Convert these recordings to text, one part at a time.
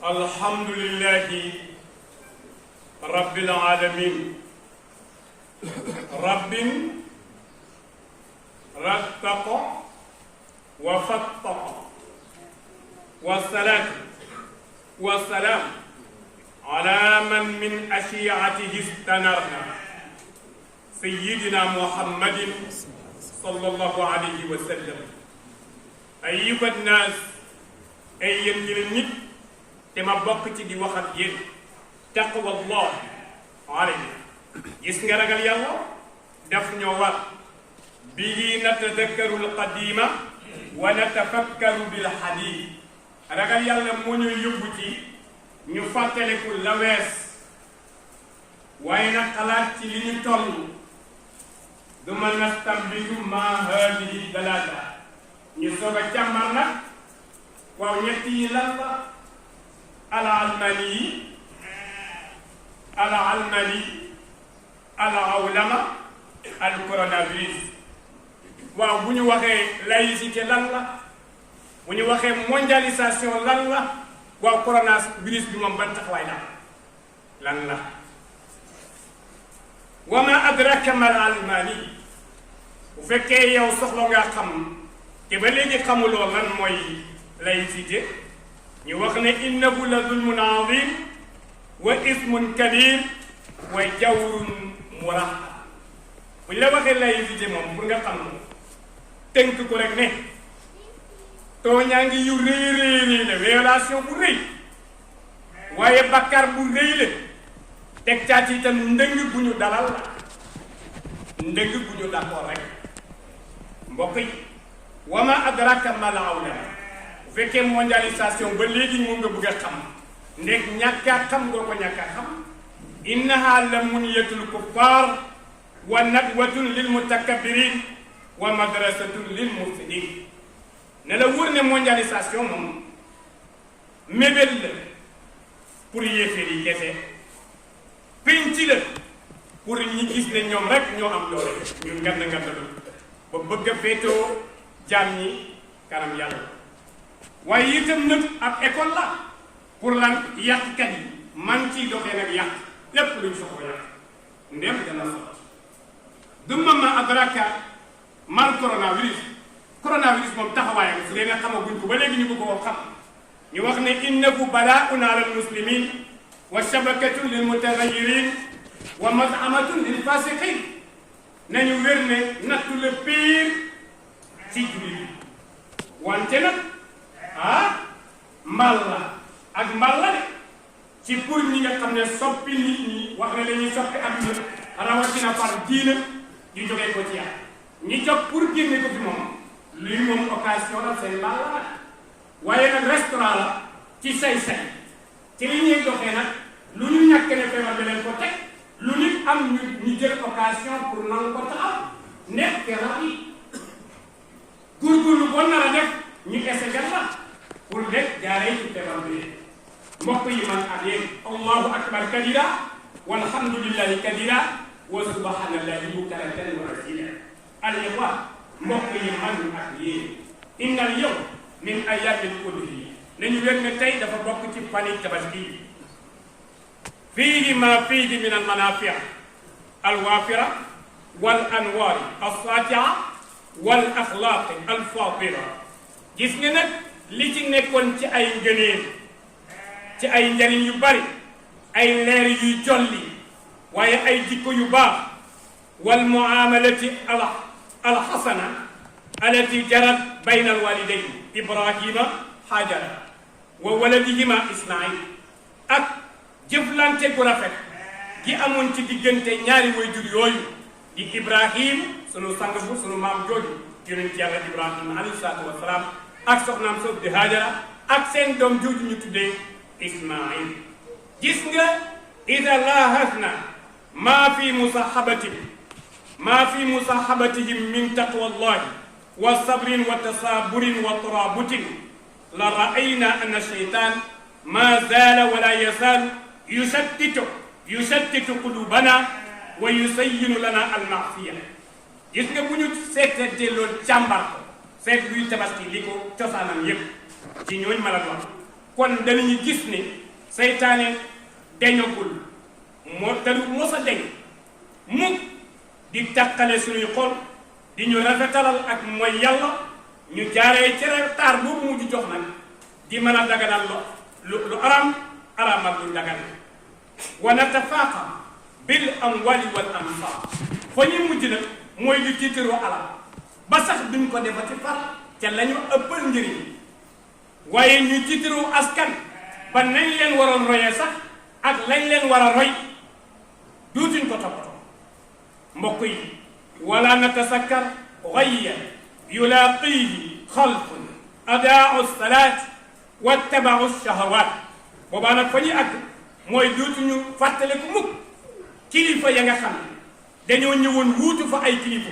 الحمد لله رب العالمين رب رتق وفتق والصلاة والسلام على من أشيعته استنرنا سيدنا محمد صلى الله عليه وسلم أيها الناس أي الناس تما بوكتي دي waxat yéen taqwa Allah alayhi gis nga ragal yàlla daf ñoo war bihi natadakkaru alqadima wa natafakkaru bil hadith ragal yàlla moo ñu yóbbu ci ñu fàttaliku la wees waaye nag xalaat ci li ñu toll duma nastambitu ma hadihi dalata ñu soog a càmbar nag waaw ñett yi lan la العلماني العولمة الكورونا فيروس waaw bu ñu waxee laïcité lan la bu ñu waxee mondialisation lan la waaw corona virus bi moom ban taxawaay la lan la wa ma adraka mal almani bu fekkee yow soxla nga xam te ba léegi xamuloo lan mooy laïcité ñu wax ne innahu la zulmun azim wa ismun kabir wa jawrun murahab bu ñu la waxee laïcité moom pour nga xam ne tënk ko rek ne tooñaa ngi yu rëy la violation bu rëy waaye bakkar bu rëy la teg caat itam ndëng bu ñu dalal la ndëng bu ñu d'accord rek mbokk yi wa ma adraka mal awlama bu fekkee mondialisation ba léegi moom nga bëgg a xam ndeg ñàkkaa xam nga ko ñàkkaa xam innaha la muniyatul kuffar wa nadwatun lil mutakabbirin wa madrasatun lil mufsidin ne la wóor ne mondialisation moom mébét la pour yéeféer yi kese penc la pour ñi gis ne ñoom rek ñoo am doole ñu ngand ngandalu ba bëgg a féetoo jaam ñi kanam yàlla waaye itam nag ab école la pour lan yàqkat yi man ciy doxee nag yàq lépp luñ soxla yàq ndem dana sotti dumma ma adraka mal coronavirus moom taxawaayam su dee nga xamaguñ ko ba léegi ñu bëgg koo xam ñu wax ne innahu bala'un ala al muslimin wa shabakatun lil mutaghayirin wa maz'amatun lil fasiqin nañu wér ne nattu le pire ci jullit wante nag mbal la ak mbal la de ci pour ñi nga xam ne soppi nit ñi wax ne dañuy soppi àdduna rawatina par diina ñu jógee ko ci yàlla ñi jóg pour génne ko fi moom luy moom occasion la seen mbal la waaye nag restaurant la ci say-say ci li ñuy doxee nag lu ñu ñàkk ne feebar bi leen ko teg lu nit am ñu jël occasion pour nangu ko taxaw nekk te rab yi góorgóorlu boo nar a def ñu essayer la pour def jaaree ci feebar bi mbokk yi man ak yéen allahu akbar kabira walhamdulillahi kabira wa subhanallahi bukratan wa asila al ikhwan mbokk yi man ak yéen innal yow min ayyamil udhiya nañu wér ne tey dafa bokk ci fani tabaski fiihi ma fiihi min al manafi' al wafira wal anwar as satia wal axlaaq al fadila gis nga nag li ci nekkoon ci ay ngëneel ci ay njariñ yu bari ay leer yuy jolli waaye ay jikko yu baax wal muamalati al xasana alati jarat bayna al walidayn ibrahima hajara wa waladihima ismail ak jëflante gu rafet gi amoon ci diggante ñaari waajur yooyu di ibrahim sunu sang bu sunu maam jooju yonent yàlla ibrahima alayhi salaatu wa salaam ak soxnaam soof di hajara ak seen doom jooju ñu tuddee ismail gis nga ida lahasna maa fi musahabatihim min taqwa allahi wa sabrin wa tasaburin wa tarabutin la raayna anna sheytan ma zaala wala yazaalu yusattitu qulubana wa yusayyinu lana almasiya gis nga bu ñu seetee loolu càmbar ko seet luy tabaski li ko cosaanam yépp ci ñooñ ma la wax kon danañu gis ne seytaane deñagul moo te du mos a deñ mukk di tàqale suñuy xol di ñu rafetalal ak mooy yàlla ñu jaaree ci taar boobu mu di jox nag di mën a daganal lu aram aramal lu dagan wa natafaaqa bil amwali wal anfaq fa ñu mujj nag mooy di tiitaroo alal ba sax duñ ko defati far ca la ñu ëppal njëriñ waaye ñu tiitaroo askan ba nañ leen waroon royee sax ak lañ leen war a roy duutuñ ko toppatoo mbokk yi wala natasakkar gayya yulaaqihi xalqun adaau salaat wattabau shahawaat boobaa nag fa ñuy àgg mooy duutuñu fàttaliku mukk kilifa ya nga xam ne dañoo ñëwoon wuutu fa ay kilifa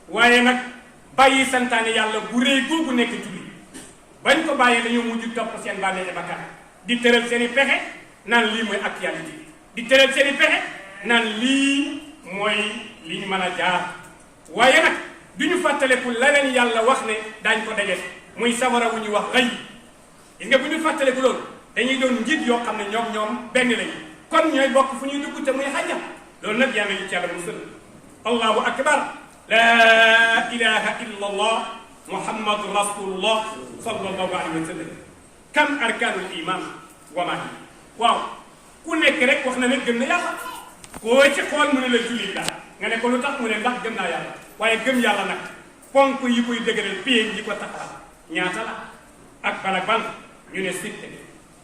waaye nag bàyyi santaane yàlla bu réy googu nekk julli bañ ko bàyyee dañoo mujj topp seen bànneexi bakkan di tëral seen i pexe naan lii mooy actualité di tëral seen i pexe naan lii mooy li ñu mën a jaar waaye nag du ñu fàttaliku la leen yàlla wax ne daañ ko daje muy sawara wu ñu wax rëy gis nga bu ñu fàttaliku loolu dañuy doon njiit yoo xam ne ñoom benn lañu kon ñooy bokk fu ñuy dugg te muy xajam loolu nag yàlla ñu ci yàlla musal allahu akbar la ilaha illa allah muhammadu rasulullah sallallahu alayhi wa sallam kam arkaanul iman wa ma hiya waaw ku nekk rek wax na ne gëm na yàlla koo ci xool mu ne la jullit la nga ne ko lu tax mu ne ndax gëm naa yàlla waaye gëm yàlla nag ponk yi koy dëgëral pied yi ko taxawal ñaata la ak ban ak ban ñu ne sitte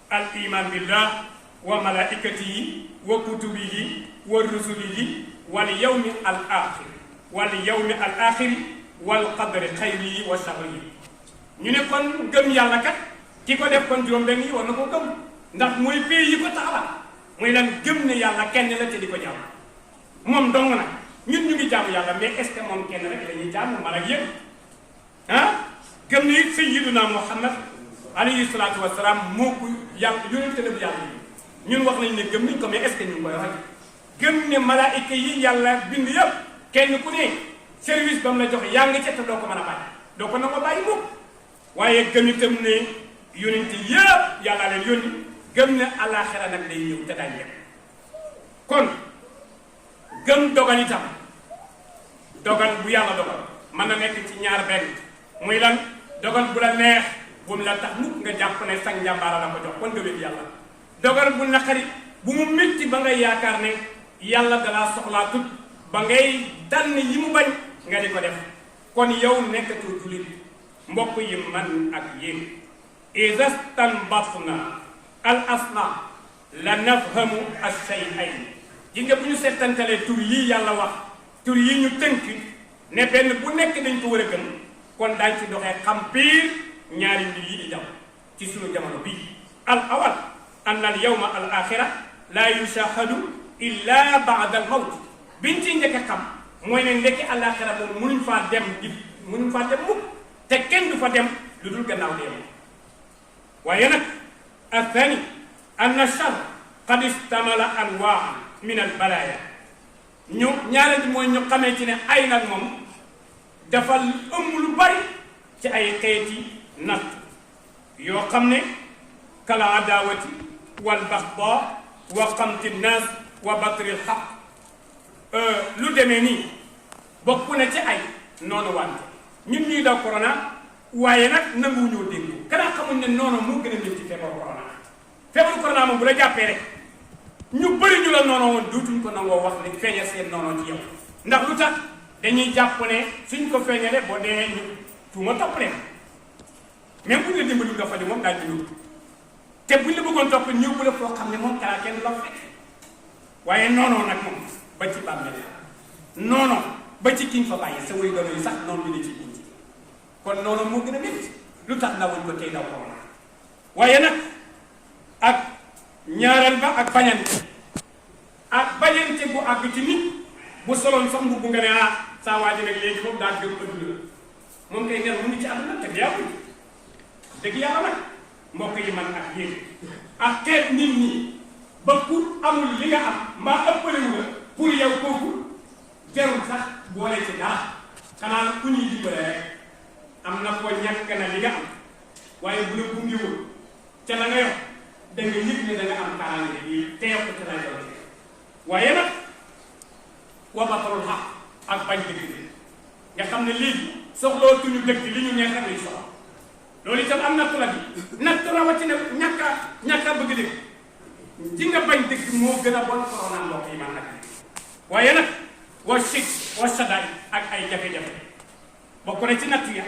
al iman billah wa malaikatihi wa kutubihi wa rusulihi wal yawmi al axir wal qadri xayrihi wa sharrihi ñu ne kon gëm yàlla kat ki ko def kon juróom-benn yi war na koo gëm ndax mooy pied yi ko taxawal muy lan gëm ne yàlla kenn la te di ko jaamu moom dong nag ñun ñu ngi jaamu yàlla mais est-ce que moom kenn rek la ñuy jaamu man ak yéen gëm ne it sayyiduna Muhammad alayhi salaatu wa salaam moo ko yàlla yónnente la bu yàlla yi ñun wax nañ ne gëm nañ ko mais est-ce que ñu ngi koy wax gëm ne malaayika yi yàlla bind yëpp kenn ku ne service ba mu la jox yaa ngi ca te doo ko mën a bàyyi doo ko nangoo bàyyi mukk waaye gëm itam ne yónnente yëpp yàlla leen yónni gëm ne àllaaxira nag day ñëw te daañ yem kon gëm dogal itam dogal bu yàlla dogal mën na nekk ci ñaar benn muy lan dogal bu la neex bu mu la tax mukk nga jàpp ne sang njàmbaara la ko jox kon nga wéet yàlla dogal bu naqari bu mu métti ba ngay yaakaar ne yàlla dalaa soxlaa tut ba ngay tànn yi mu bañ nga di ko def kon yow nekkatoo jullit mbokk yi man ak yéen iza stanbatna al asnam la nafhamu ash-shay'ayn ji nga bu ñu settantalee tur yii yàlla wax tur yi ñu tënk ne benn bu nekk dañ ko war a gëm kon daañ ci doxee xam piir ñaari mbir yi di daw ci sunu jamono bii al awal an al yawma al axira la yushahadu illa ba'da al mawt biñ ci njëkk a xam mooy ne ndekki al axira moom mënuñ faa dem mukk te kenn du fa dem lu dul gannaaw dee waaye nag athani anna shar qad istamala anwaa min al balaya ñu ñaareel bi mooy ñu xamee ci ne ay nag moom dafa ëmb lu bari ci ay xeeti natt yoo xam ne kala adawati wal baxda wa xamti naas wa batri l xaq lu demee nii bokk na ci ay noonu wante ñun ñuy daw corona waaye nag nanguwuñoo dégg kanaa xamuñ ne noonu moo gën a ñëw ci feebaru corona feebaru corona moom bu la jàppee rek ñu bëri ñu la noonu woon duutuñ ko nangoo wax ne feeñal seen noonu ci yow ndax lu tax dañuy jàpp ne suñ ko feeñalee boo dee ñu tuuma topp leen même bu ñu la dimbali nga faju moom daal di ñëw te buñ la bëggoon topp ñëw bu la foo xam ne moom kalaa kenn la fekk waaye noonoo nag moom ba ci bàmmeel noonoo ba ci kiñ fa bàyyi sa way doon yi sax noonu bi ne ci biir kon noonu moo gën a métti lu tax ndawuñ ko tey daw ko waaye nag ak ñaareel ba ak bañante bu àgg ci nit bu soloon sax mbubb nga ne saa waa ji nag léegi moom daal gëm adduna moom kay ner mu ngi ci àdduna te yàlla dëgg yàlla nag mbokk yi man ak yéen ak xeet nit ñi ba pour amul li nga am mbaa ëppalewu la pour yow kooku jarul sax boole ci dara xanaa ku ñuy dimbale rek am na ko ñàkk na li nga am waaye bu la gunge woon ca la nga yor waaye nag wa batarul xaq ak bañ dëgg bi nga xam ne léegi soxlootuñu dëgg li ñu neex rek lañ soxla loolu itam am nattu la bi natt rawatina ñàkk a bëgg dëgg ci nga bañ dëgg moo gën a bon corona mbokk yi man nag waaye nag wa shik wa shadaay ak ay jafe-jafe bokk na ci natt ya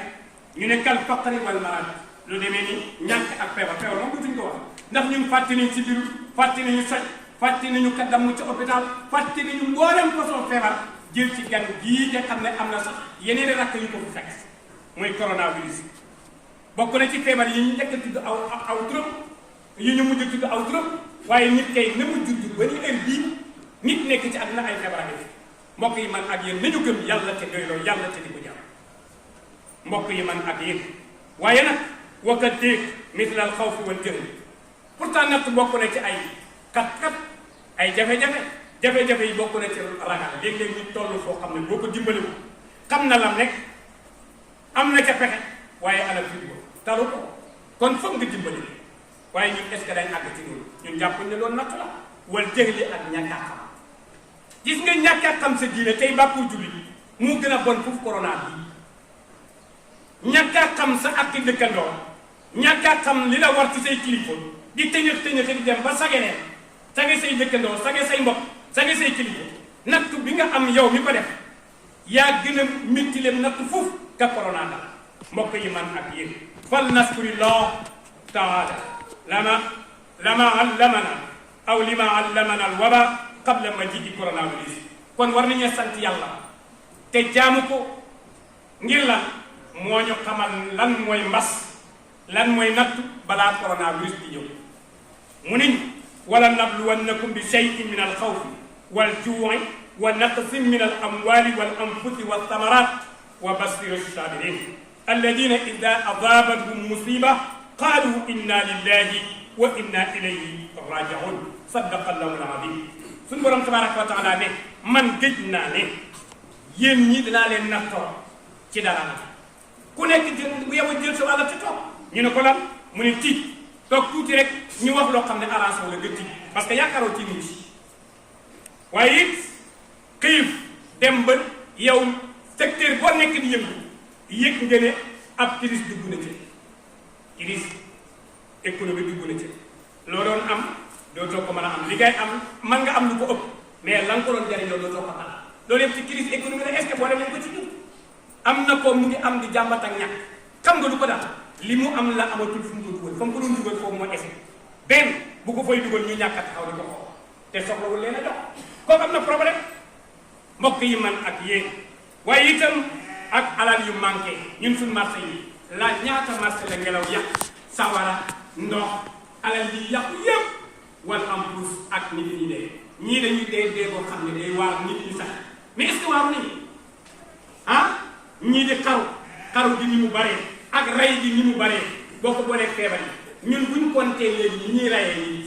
ñu ne kal faqri wal marad lu demee ni ñàkk ak feebar moom dutuñ ko wax ndax ñun fàtte nañ ci biiru fàtte nañu soj fàtte nañu ka damm ci hôpital fàtte nañu mboolem façon feebar jël ci gan gii nga xam ne am na sax yeneen rakk yu ko fi fekk muy coronavirus bokk na ci feebar yi ñu njëkk a tudd aw turam yi ñu mujj tudd aw turam waaye nit kay na mu judd ba ñu heure bii nit nekk ci àdduna ay feebar ak mbokk yi man ak yéen nañu gëm yàlla te doyloo yàlla te di ko jàmm mbokk yi man ak yéen waaye nag wakka déeg misla al xawfi wal jahl pourtant natt bokk na ci ay kat ay jafe-jafe yi bokk na ci ragal léeg-léeg ñu toll foo xam ne boo ko dimbaliwu xam na lam nekk am na ca pexe waaye alal fi ko talu ko kon foog nga dimbali waaye ñun est-ce que dañ àgg ci loolu ñun jàppuñ ne loolu natt la wal jëgli ak ñàkk a xam gis nga ñàkk a xam sa diine tey bàkkoo julli moo gën a bon foofu corona bi ñàkk a xam sa ak dëkkandoo ñàkk a xam li la war ci say kilifa di tëñëx di dem ba sage say dëkkandoo sage say mbokk sage say kilifa natt bi nga am yow mi ko def yaa gën a métti leen natt foofu ka corona dal mbokk yi man ak yéen fal naskurillah taala lama allamana aw lima allamana al waba qabla majii coronavirus kon war nañu sant yàlla te jaamu ko ngir lan moo ñu xamal lan mooy mbas lan mooy nattu balaa coronavirus di ñëw mu ne ñu wala nabluwannakum bi shay'in min al xawfi wal juu'i wa naqsin min al amwali wal anfusi wa thamarat wa bashiri sabirin alladina ida adaabathum musiba qaalu inna lillahi wa inna ilayhi raji'un sadaqa allahu al-azim suñu borom tabaraka wa taala ne man géej naa ne yéen ñi dinaa leen nattoo ci dara la ku nekk bu yow a jël sa wàlla te toog ñu ne ko lan mu ne tiit toog tuuti rek ñu wax loo xam ne arrangé wala nga tiit parce que yaakaaroo ci nit waaye it xiif dem ba yow secteur boo nekk di yëngu yëg nga ne ab crise dugg na ci crise économie dugg na ci loo doon am dootoo ko mën a am li ngay am mën nga am lu ko ëpp mais la nga ko doon jariñoo dootoo ko am loolu yëpp ci crise économie la est-ce que boo demee ko ci dugg am na ko mu ngi am di jàmbat ak ñàkk xam nga lu ko daal li mu am la amatul fu mu ko dugal fa mu ko doon dugal foofu moo ese benn bu ko fay dugal ñu ñàkk a taxaw di ko xool te soxlawul leen a jox kooku am na problème mbokk yi man ak yéen waaye itam ak alal yu manqué ñun suñ marché yi la ñaata marché la ngelaw yàq sawara ndox alal yi yàqu yëpp wala am plus ak nit ñi dee ñii dañuy dee boo xam ne day waar nit ñi sax mais est-ce que waaru nañu ñii di xaru gi ni mu baree ak rey gi ni mu baree boo ko boolee feebar yi ñun buñ compté léegi ñi ñuy rayee nit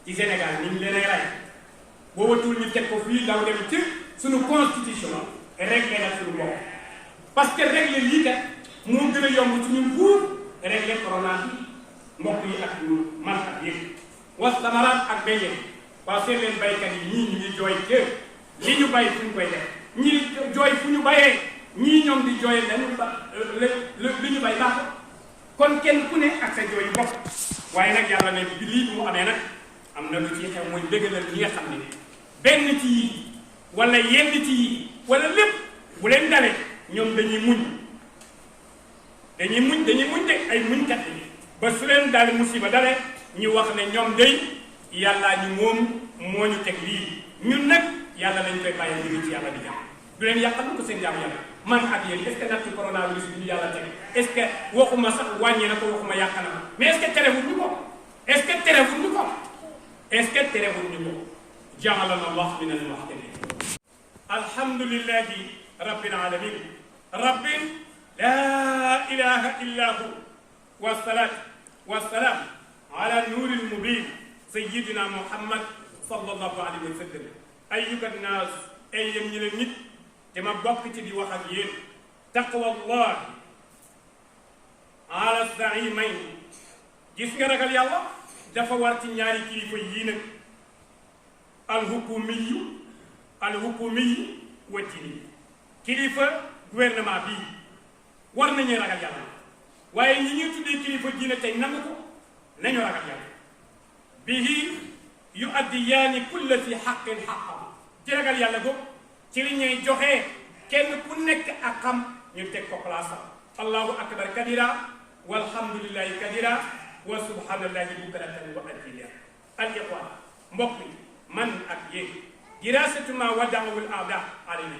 ci Sénégal ñu leen ay ray boobatul ñu teg ko fii daw dem ci suñu constitution réglé na suñu bopp parce que réglé lii kat moo gën a yomb ci ñun fuuf réglé corona bi mbokk yi ak ñu man ak yéen was samaraat ak béykat waaw seen leen baykat yi ñii ñu ngi jooy kër li ñu bay fu ñu koy def ñii jooy fu ñu bayee ñii ñoom di jooy leen li ñu bay baax kon kenn ku ne ak sa jooy bopp waaye nag yàlla ne bi lii bu mu amee nag am na lu ci xew mooy dëggalal ñi nga xam ne benn ci yii wala yenn ci yii wala lépp bu leen dalee ñoom dañuy muñ de ay muñkat yi ba su leen daal musiba dalee ñu wax ne ñoom day yàllaa ñu moom moo ñu teg lii ñun nag yàlla lañ koy bàyyi ñu ci yàlla di jàmm du leen yàqal ko seen jàmm yàlla man ak yéen est-ce que natt coronavirus bi ñu yàlla teg est-ce que waxuma sax wàññi na ko waxuma yàq na ko mais est-ce que terewul ñu ko est-ce que terewul ñu ko est-ce que terewul ñu ko ja'alana Allah min al-muhtadin alhamdulillahi rabbil alamin rabbin la ilaha illa hu wassalatu wassalam ala nuril mubin sayyidina Muhammad sallallahu alayhi wa sallam ayyuha nnaas ay yéen ñi leen nit te ma bokk ci di wax ak yéen taqwallah ala saimayn gis nga ragal yàlla dafa war ci ñaari kilifa yii nag alhukumiyu wa diini kilifa gouvernement bii war nañu ragal yàlla waaye ñi ñuy tuddee kilifa diine tey nangu ko nañu ragal yàlla bihi yu addiyaani kulla fi xaqin xaqam ci ragal yàlla go ci li ñuy joxee kenn ku nekk ak xam ñu teg ko place allahu akbar kabira walhamdulillahi kabira wa subhanallahi bukratan wa asila al ikhwan mbokk yi man ak yéen dirasatu ma wadaawul aada alayna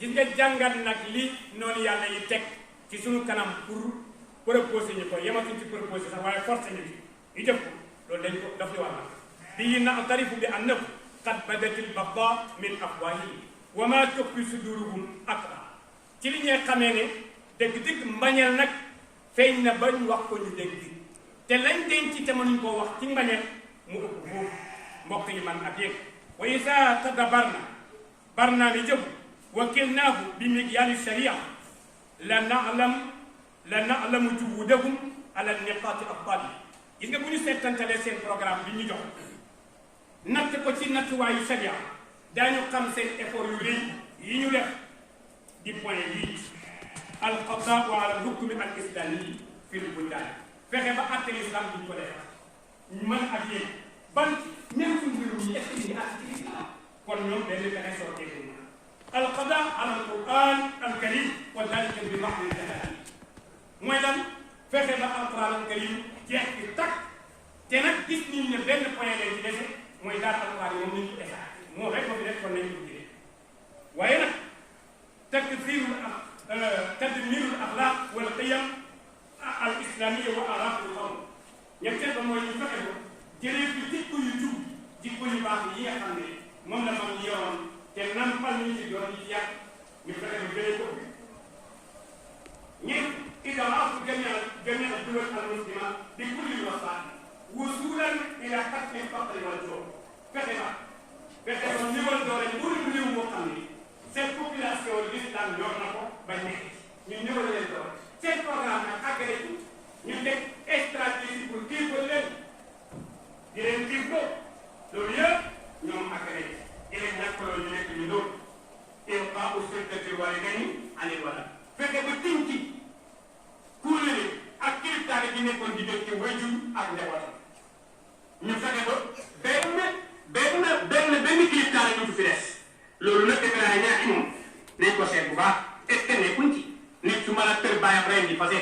gis nga jàngat nag li noonu yàlla yi teg ci suñu kanam pour proposer ñu ko yematuñ ci proposer sax waaye forcé ñu ci ñu jëf ko loolu dañ ko daf li war na bii na'tarifu bi annahu qad badatil bagdaa min afwaahihim wa ma tukfi suduruhum akbar ci li ñuy xamee ne dëgg-dëgg mbañeel nag feeñ na ba ñu wax ko ñu dégg te lañ denc te mënuñ koo wax ci mbañeel mu ëpp foofu mbokk yi man ak yéen wa isa tadabarna barnaamijahum wa kilnaahu bi migyaali sharia la na'lamu juhudahum ala niqaati afdali gis nga bu ñu seetantalee seen programme bi ñu jox natt ko ci nattuwaayu sharia daañu xam seen effort yu rëy yi ñu def di point yii alqadaa ala alhukmi al islami fi lbuldaan fexe ba àtte l'islam duñ ko def man ak yéen ban même suñu mbirum yi est-ce que ñu ngi àtte ci l'islam kon ñoom benn fexe sorteeku alqadaa ala alquran alkarim wa dalika bi mahdi dalal mooy lan fexe ba alquran alkarim jeex bi takk te nag gis nañ ne benn point lañ ci dese mooy daal alquran yi moom nañ ko esa moo rek moo fi def kon nañ ko jëlee waaye nag tadmirul axlaaq wal qiyam al islamiyya wa araqul qawm ñetteel ba mooy ñu fexe ko jëlee fi jikko yu jub jikko yu baax yi nga xam ne moom la mag ñi yoroon te nampal ñu ci doon ci yàq ñu fexe ko jëlee ko ñeent idraafu jamii duwal al muslima bi kulli wasaat wusulan ila xatmi faqri wal joo fexe ba niwal doole bu réew moo xam ne seen population l'islam yor na ko ba nekk ñu niwal leen doole seen programme nag àggale ci ñu teg stratégie pour kii ko leen di leen kii ko loolu yëpp ñoom àggale di leen ñàkkaloo ñu nekk ñu doon ilqaau sittati walidayni anil walad fexe ba tinki kuulale ak kiliftaane gi nekkoon di def ci wayjur ak njabootam ñu fexe ba benn kiliftaane ñu fi des loolu nag defe naa ñaari moom nañ ko seet bu baax est ce que nekkuñ ci nit su mën a tër bàyyam ren di fase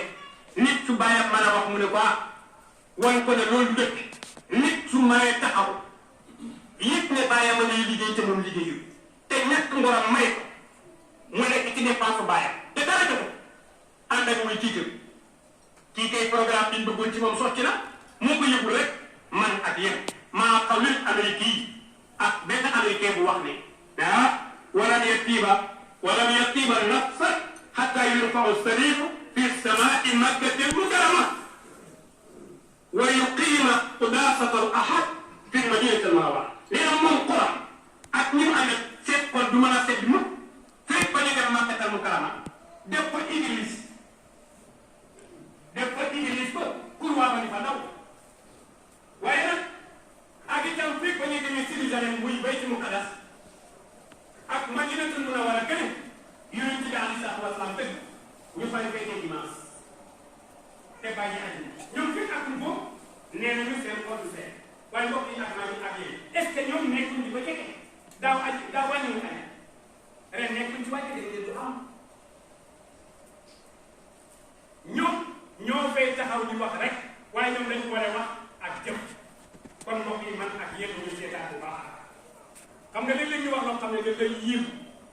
nit su bàyyam mën a wax mu ne ko wan ko ne loolu dëkk nit su mënee taxaw yëpp ne bàyyam a lay liggéey te moom liggéeyul te ñàkk ngoram may ko mu nekk ci dépense bàyyam te dara jotu ànd ak muy tiitam kii kay programme bi ñu bëggoon ci moom sotti na moo ko yëgul rek man ak yéen maa xawlil amérique yi ak benn américain bu wax ne ولن يطيب النفس حتى يرفع السرير في السماء مكة المكرمة ويقيم قداسة الأحد في المدينة المنورة لأن من قرى أكمل أن سيد قد دمنا سيد مك سيد بني مكة المكرمة دفع إنجليز كل واحد فدو وين أجي تنفيق بني دمي سيرجان بوي بيت المقدس ak Madinatul Munawwara gën yonent bi alayhi salaatu wa salaam dëgg ñu fay fekkee dimanche te bàyyi aji ñoom fi ak ko nee nañu seen code seet waaye mbokk yi ak maa ngi ak yéen est ce que ñoom nekkuñ di ko jege daaw wàññiwuñ aji ren nekkuñ ci wàcce de du am ñoom ñoo fay taxaw di wax rek waaye ñoom dañu war a wax ak jëf kon mbokk yi man ak yéen ñu seetaan bu baax xam nga léeg-léeg ñu wax loo xam ne daf lay yéem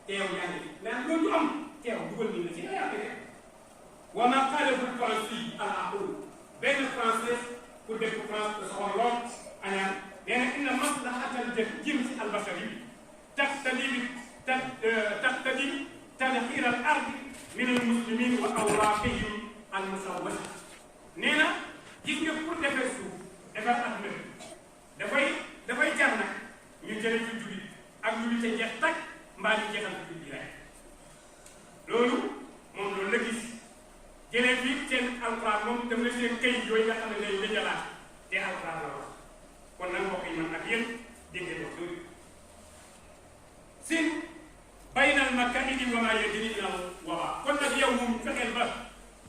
teew yaa ngi mais loolu du am teew dugal nii la ci yaa ngi def wa ma qalahu al-Fransi al-aqul benn français pour dëkk France de soxor lool añaan nee na inna maslahatal jinsi al-bashari taqtadi tadhir al-ardi min al-muslimin wa awraqihim al-musawwata nee na gis nga pour defar suuf defar adduna dafay jar nag ñu jëlee fi jullit ak ñu te jeex tag mbaa ñu jeexal fi jullit rek loolu moom loolu la gis jëlee fi seen alxuraan moom daf la seen këyit yooyu nga xam ne day jalaat te alxuraan la wax kon nag mbokk yi man ak yéen dégg nga loolu wa maa yadrii min al-wabaa kon nag yow moom fexeel ba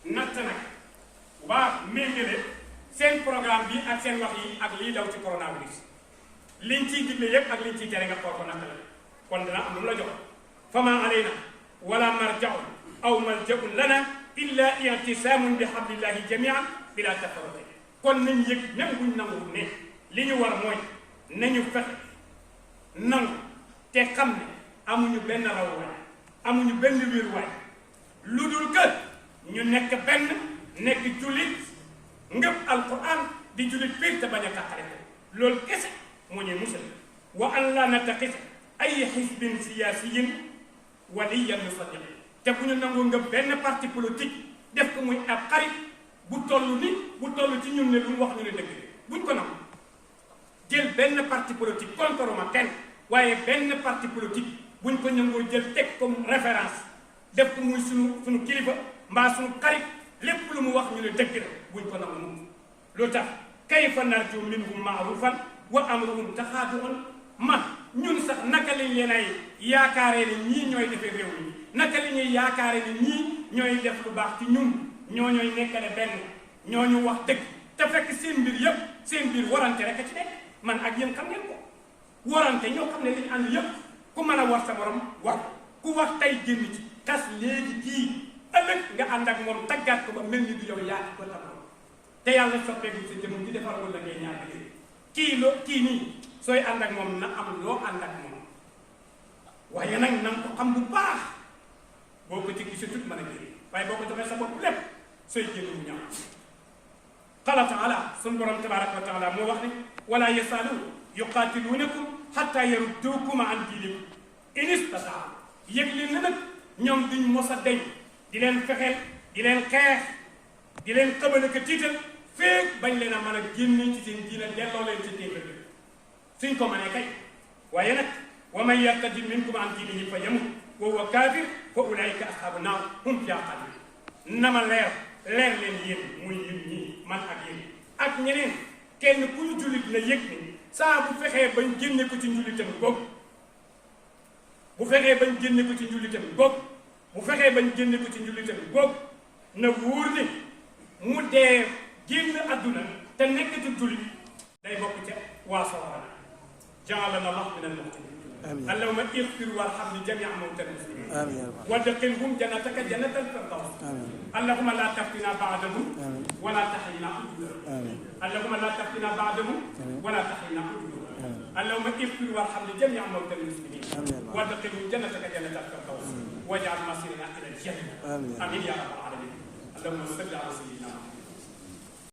natt nag bu baax méngale seen programme bi ak seen wax yi ak lii daw ci coronavirus liñ ciy digle yépp ak liñ ciy tere nga xool ko natt la kon dina am lu mu la jox famaa alayna wala marja'un aw malja'un lana illa i'tisaamun bi hablillahi jami'an bila tafarruq kon nañ yëg même buñ nangu ne li ñu war mooy nañu fexe nangu te xam ne amuñu benn rawwaay amuñu benn wéeruwaay lu dul que ñu nekk benn nekk jullit ngëp alquran di jullit biir te bañ a tàqale ko loolu kese moo ñuy musal wa an la nattaqisa ay xisbin siyaasiyin waliyan yusaddiq te bu ñu nangu ngëp benn parti politique def ko muy ab xarit bu toll ci ñun ne lu mu wax ñu ne dëgg buñ ko nangu jël benn parti politique contre ma kenn waaye benn parti politique buñ ko nangoo jël teg comme référence def ko muy suñu kilifa mbaa suñu xarit lépp lu mu wax ñu ne dëgg la buñ ko nangu moom loolu tax kayfa narju minhum maarufan wa amruhum taxaaduun ñun sax naka lañ leen ay yaakaaree ne ñii ñooy defee réew mi naka la ñuy yaakaaree ne ñii ñooy def lu baax ci ñun ñoo ñooy nekkale benn ñoo ñu wax dëgg te fekk seen mbir yëpp seen mbir warante rek a ci nekk man ak yéen xam ngeen ko warante ñoo xam ne liñ ànd yëpp ku mën a war sa morom war ku wax tey génn ci tas léegi kii ëllëg nga ànd ak moom taggaat ko ba mel ni du yow yaa ko tam te yàlla soppeeku sa jëmm ci defar wala ngay ñaar kii nii sooy ànd ak moom na am loo ànd ak moom waaye nag na nga ko xam bu baax boo ko ci gisatut mën a génn waaye boo ko joxee sa bopp lépp sooy génn mu ñaaw qala taala sunu borom tabaraka wa taala moo wax ne wala yasaaluun yuqaatiluunakum xatta yarudduukum an diinikum in istataa yëg leen na nag ñoom duñ mos a deñ di leen fexeel di leen xeex di leen xëbal ak tiital feeg bañ leen a mën a génne ci seen diina delloo leen ci téefal suñ ko mënee kay waaye nag wa man yartadid minkum an diinihi fa yamut wa huwa kaafir fa ulaika ashaabu naar hum fiihaa xaaliduun na ma leer leen yéen muy yéen ñii man ak yéen ak ñeneen kenn ku ñu jullit la yëg ni saa bu fexee bañ génne ko ci njullitam googu bu fexee bañ génne ko ci njullitam googu bu fexee bañ génne ko ci njullitam googu na wóor ne mu dee génn adduna te nekk ci jullit day bokk ca waa sawara ja'alana Allahu min al-muhtadin allahumma ighfir warham li jami'i mawtى المسلمين وادخلهم جنتك جنة الفردوس اللهم لا تفتنا بعدهم ولا تحينا أجورهم اللهم لا تفتنا بعدهم ولا تحينا أجورهم اللهم اغفر وارحم لجميع موتى المسلمين وادخلهم جنتك جنة الفردوس واجعل مصيرنا إلى الجنة آمين يا رب العالمين اللهم صل على سيدنا محمد